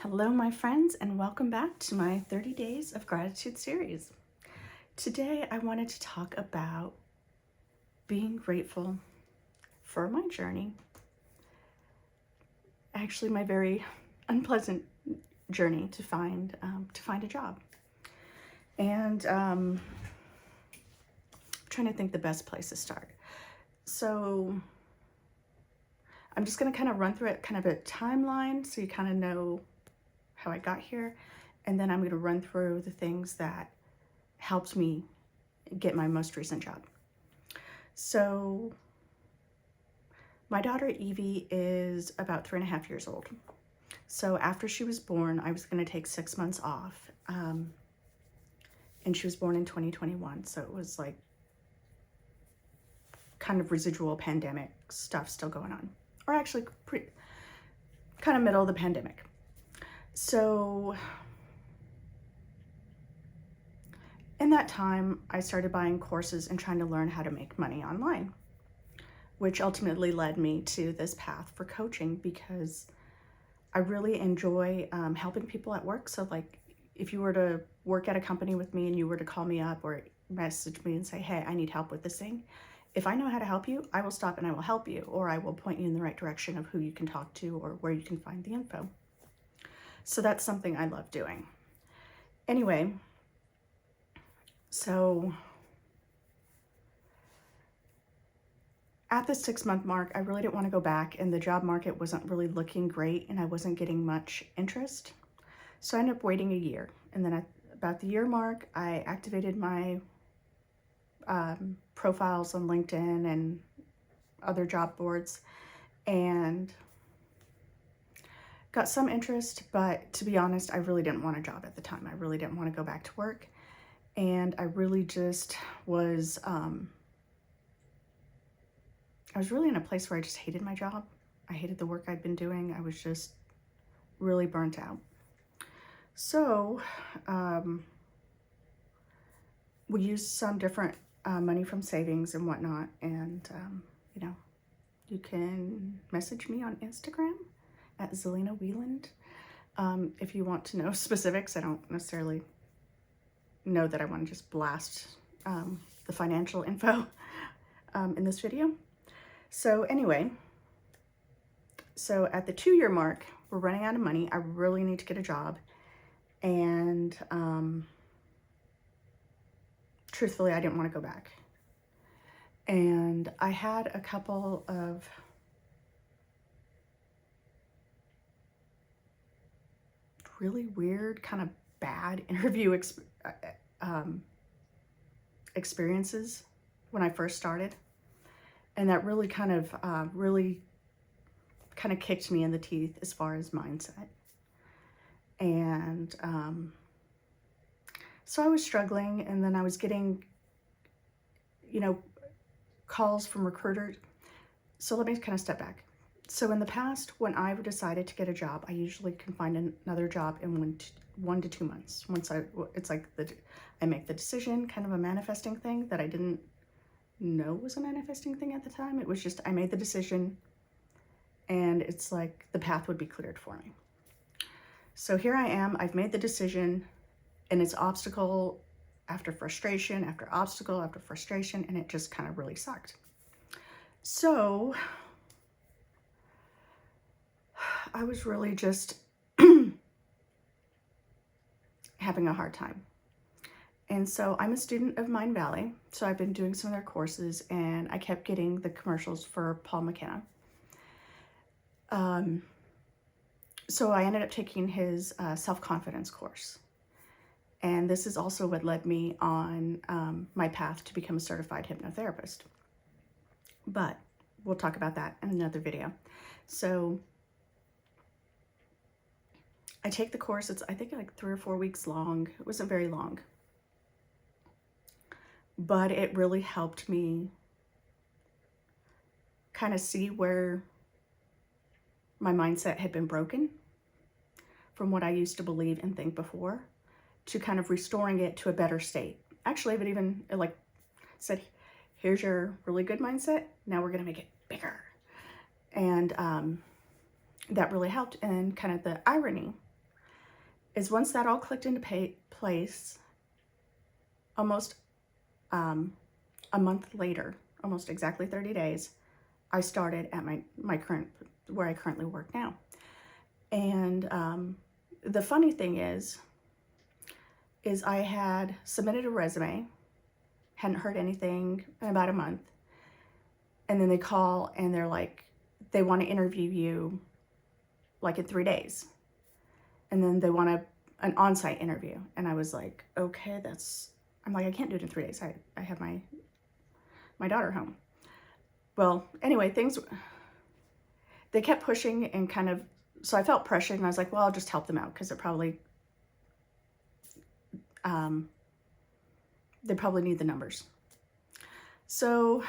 Hello, my friends, and welcome back to my 30 Days of Gratitude series. Today, I wanted to talk about being grateful for my journey. Actually, my very unpleasant journey to find a job, and trying to think the best place to start. So, I'm just going to kind of run through it, kind of a timeline, so you kind of know how I got here, and then I'm going to run through the things that helped me get my most recent job. So my daughter Evie is about 3.5 years old. So after she was born, I was going to take 6 months off, and she was born in 2021. So it was like kind of residual pandemic stuff still going on, or actually kind of middle of the pandemic. So in that time, I started buying courses and trying to learn how to make money online, which ultimately led me to this path for coaching because I really enjoy helping people at work. So like if you were to work at a company with me and you were to call me up or message me and say, hey, I need help with this thing. If I know how to help you, I will stop and I will help you, or I will point you in the right direction of who you can talk to or where you can find the info. So that's something I love doing. Anyway, so at the 6-month mark, I really didn't want to go back, and the job market wasn't really looking great and I wasn't getting much interest. So I ended up waiting a year. And then at about the year mark, I activated my profiles on LinkedIn and other job boards and got some interest, but to be honest, I really didn't want a job at the time. I really didn't want to go back to work. And I really just was, I was really in a place where I just hated my job. I hated the work I'd been doing. I was just really burnt out. So we used some different money from savings and whatnot. And, you can message me on Instagram at Zelina Wieland. If you want to know specifics, I don't necessarily know that I want to just blast the financial info in this video. So anyway, so at the 2-year mark, we're running out of money. I really need to get a job. And truthfully, I didn't want to go back. And I had a couple of really weird, kind of bad interview experiences when I first started. And that really kind of kicked me in the teeth as far as mindset. And so I was struggling, and then I was getting, calls from recruiters. So let me kind of step back. So in the past, when I've decided to get a job, I usually can find another job in 1 to 2 months. It's like I make the decision, kind of a manifesting thing that I didn't know was a manifesting thing at the time. It was just, I made the decision and it's like the path would be cleared for me. So here I am, I've made the decision, and it's obstacle after frustration, after obstacle, after frustration, and it just kind of really sucked. So I was really just having a hard time. And so I'm a student of Mindvalley, so I've been doing some of their courses, and I kept getting the commercials for Paul McKenna. So I ended up taking his self-confidence course. And this is also what led me on my path to become a certified hypnotherapist. But we'll talk about that in another video. So I take the course. It's, I think, like 3 or 4 weeks long. It wasn't very long. But it really helped me kind of see where my mindset had been broken from what I used to believe and think before, to kind of restoring it to a better state. Actually, it even like said, here's your really good mindset. Now we're going to make it bigger. And that really helped. And kind of the irony is once that all clicked into place, almost a month later, almost exactly 30 days, I started at my current, where I currently work now. And the funny thing is I had submitted a resume, hadn't heard anything in about a month, and then they call and they're like, they want to interview you like in 3 days. And then they want an on-site interview. And I was like, okay, I'm like, I can't do it in 3 days. I have my daughter home. Well, anyway, they kept pushing and kind of, so I felt pressured and I was like, well, I'll just help them out because they probably need the numbers. So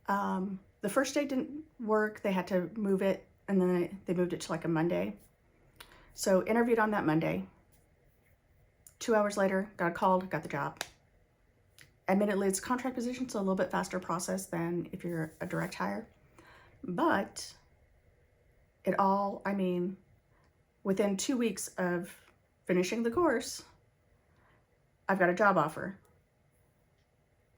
the first day didn't work. They had to move it, and then they moved it to like a Monday. So interviewed on that Monday. 2 hours later, got called, got the job. Admittedly, it's a contract position, so a little bit faster process than if you're a direct hire. But within 2 weeks of finishing the course, I've got a job offer.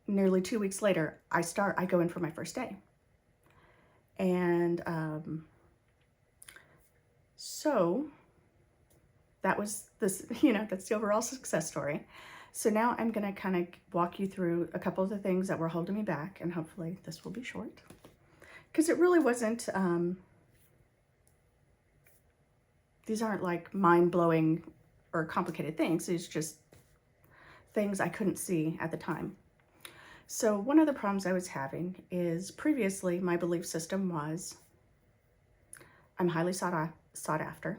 Nearly 2 weeks later, I go in for my first day. And so that was that's the overall success story. So now I'm going to kind of walk you through a couple of the things that were holding me back, and hopefully this will be short. Because it really wasn't, these aren't like mind-blowing or complicated things. It's just things I couldn't see at the time. So one of the problems I was having is previously my belief system was I'm highly sought after.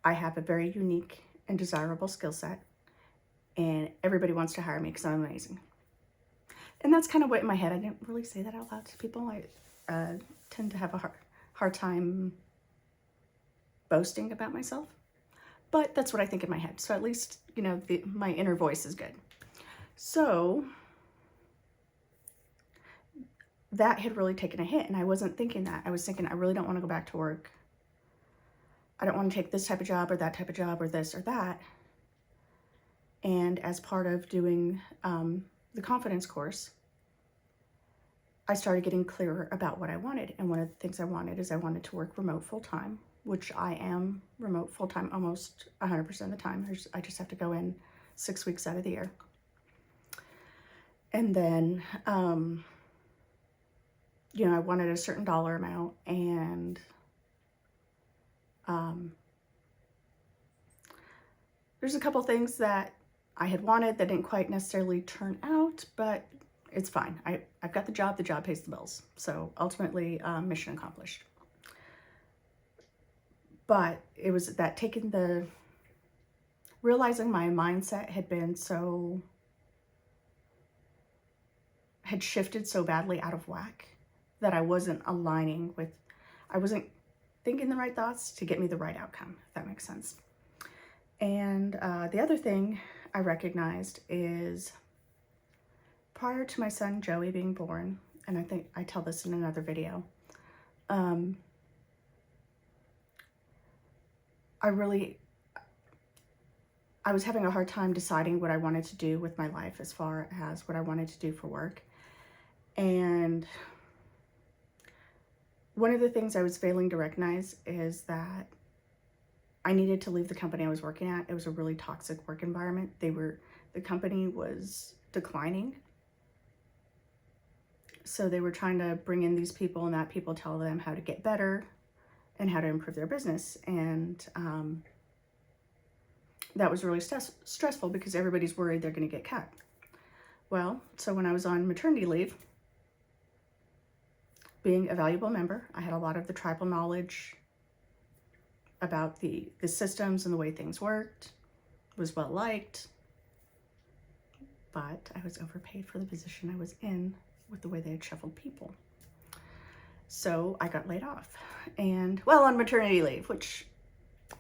I have a very unique and desirable skill set, and everybody wants to hire me because I'm amazing. And that's kind of what in my head. I didn't really say that out loud to people. I tend to have a hard time boasting about myself, but that's what I think in my head. So at least, my inner voice is good. So that had really taken a hit, and I wasn't thinking that. I was thinking, I really don't want to go back to work. I don't want to take this type of job or that type of job or this or that. And as part of doing the confidence course, I started getting clearer about what I wanted. And one of the things I wanted is I wanted to work remote full-time, which I am remote full-time almost 100% of the time. I just have to go in 6 weeks out of the year. And then, I wanted a certain dollar amount, and there's a couple things that I had wanted that didn't quite necessarily turn out, but it's fine. I've got the job pays the bills. So ultimately, mission accomplished. But it was that realizing my mindset had shifted so badly out of whack that I wasn't I wasn't thinking the right thoughts to get me the right outcome, if that makes sense. And the other thing I recognized is prior to my son Joey being born, and I think I tell this in another video, I was having a hard time deciding what I wanted to do with my life as far as what I wanted to do for work. And one of the things I was failing to recognize is that I needed to leave the company I was working at. It was a really toxic work environment. The company was declining. So they were trying to bring in these people, and that people tell them how to get better and how to improve their business. And that was really stressful because everybody's worried they're going to get cut. Well, so when I was on maternity leave, being a valuable member, I had a lot of the tribal knowledge about the systems and the way things worked, was well liked, but I was overpaid for the position I was in with the way they had shuffled people. So I got laid off, and on maternity leave, which,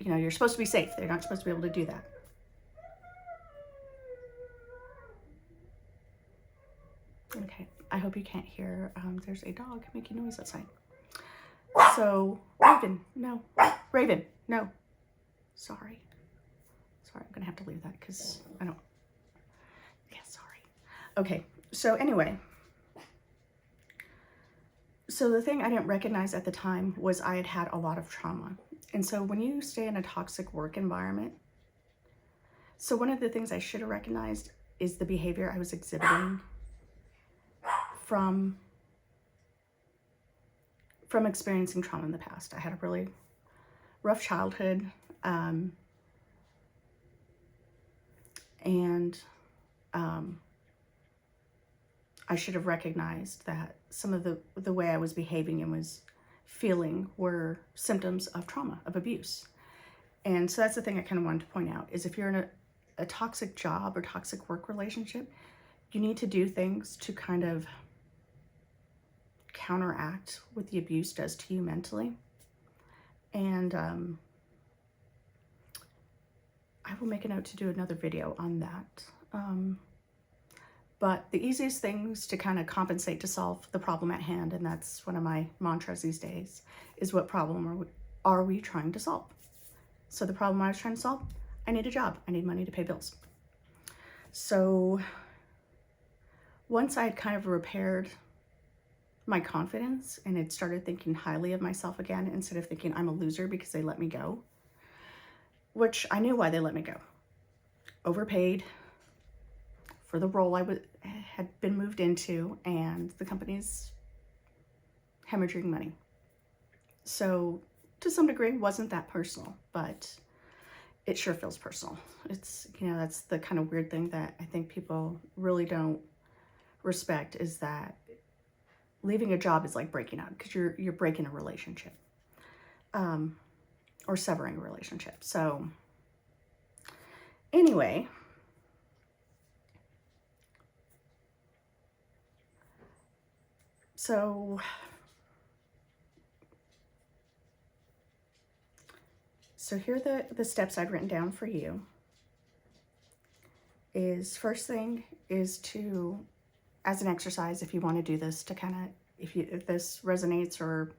you're supposed to be safe. They're not supposed to be able to do that. Okay, I hope you can't hear. There's a dog making noise outside. So, Raven, no. Sorry. Sorry, I'm gonna have to leave that because I don't, yeah, sorry. Okay, so anyway. So the thing I didn't recognize at the time was I had had a lot of trauma. And so when you stay in a toxic work environment, so one of the things I should have recognized is the behavior I was exhibiting from experiencing trauma in the past. I had a really rough childhood, and I should have recognized that some of the way I was behaving and was feeling were symptoms of trauma, of abuse. And so that's the thing I kind of wanted to point out, is if you're in a toxic job or toxic work relationship, you need to do things to kind of counteract what the abuse does to you mentally. And I will make a note to do another video on that. But the easiest things to kind of compensate to solve the problem at hand, and that's one of my mantras these days, is what problem are we trying to solve? So the problem I was trying to solve, I need a job. I need money to pay bills. So once I had kind of repaired my confidence and had started thinking highly of myself again, instead of thinking I'm a loser because they let me go, which I knew why they let me go. Overpaid for the role I had been moved into, and the company's hemorrhaging money. So to some degree, wasn't that personal, but it sure feels personal. It's, you know, that's the kind of weird thing that I think people really don't respect, is that leaving a job is like breaking up, because you're breaking a relationship, or severing a relationship. So anyway, so here are the steps I've written down for you. Is first thing is to, as an exercise, if you want to do this, to kind of, if this resonates or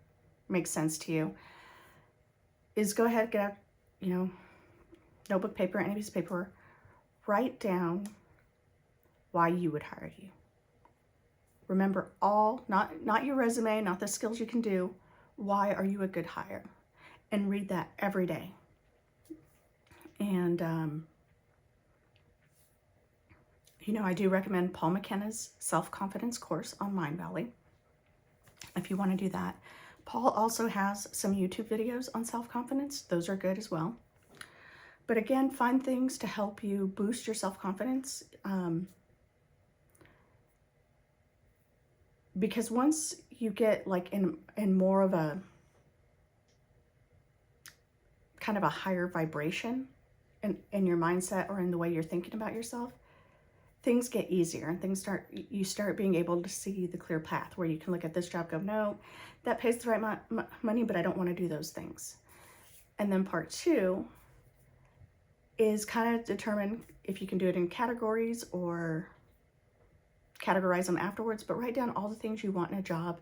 makes sense to you, is go ahead, get out, you know, notebook, paper, any piece of paper, write down why you would hire you. Remember all, not your resume, not the skills you can do. Why are you a good hire? And read that every day. And, you know, I do recommend Paul McKenna's self-confidence course on Mindvalley, if you want to do that. Paul also has some YouTube videos on self-confidence. Those are good as well. But again, find things to help you boost your self-confidence. Because once you get like in more of a kind of a higher vibration in your mindset or in the way you're thinking about yourself, things get easier, and you start being able to see the clear path where you can look at this job, go, no, that pays the right money, but I don't want to do those things. And then part two is kind of determine if you can do it in categories or categorize them afterwards, but write down all the things you want in a job,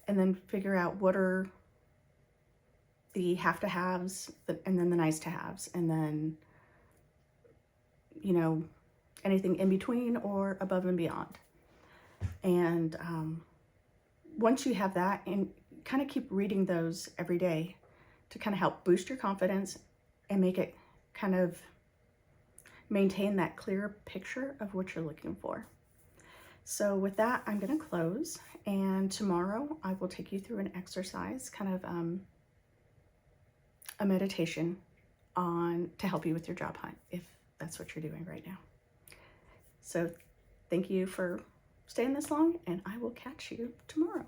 and then figure out what are the have-to-haves and then the nice-to-haves, and then, you know, anything in between or above and beyond. And once you have that, and kind of keep reading those every day to kind of help boost your confidence and make it kind of maintain that clear picture of what you're looking for. So with that, I'm going to close, and tomorrow I will take you through an exercise, kind of a meditation to help you with your job hunt, if that's what you're doing right now. So thank you for staying this long, and I will catch you tomorrow.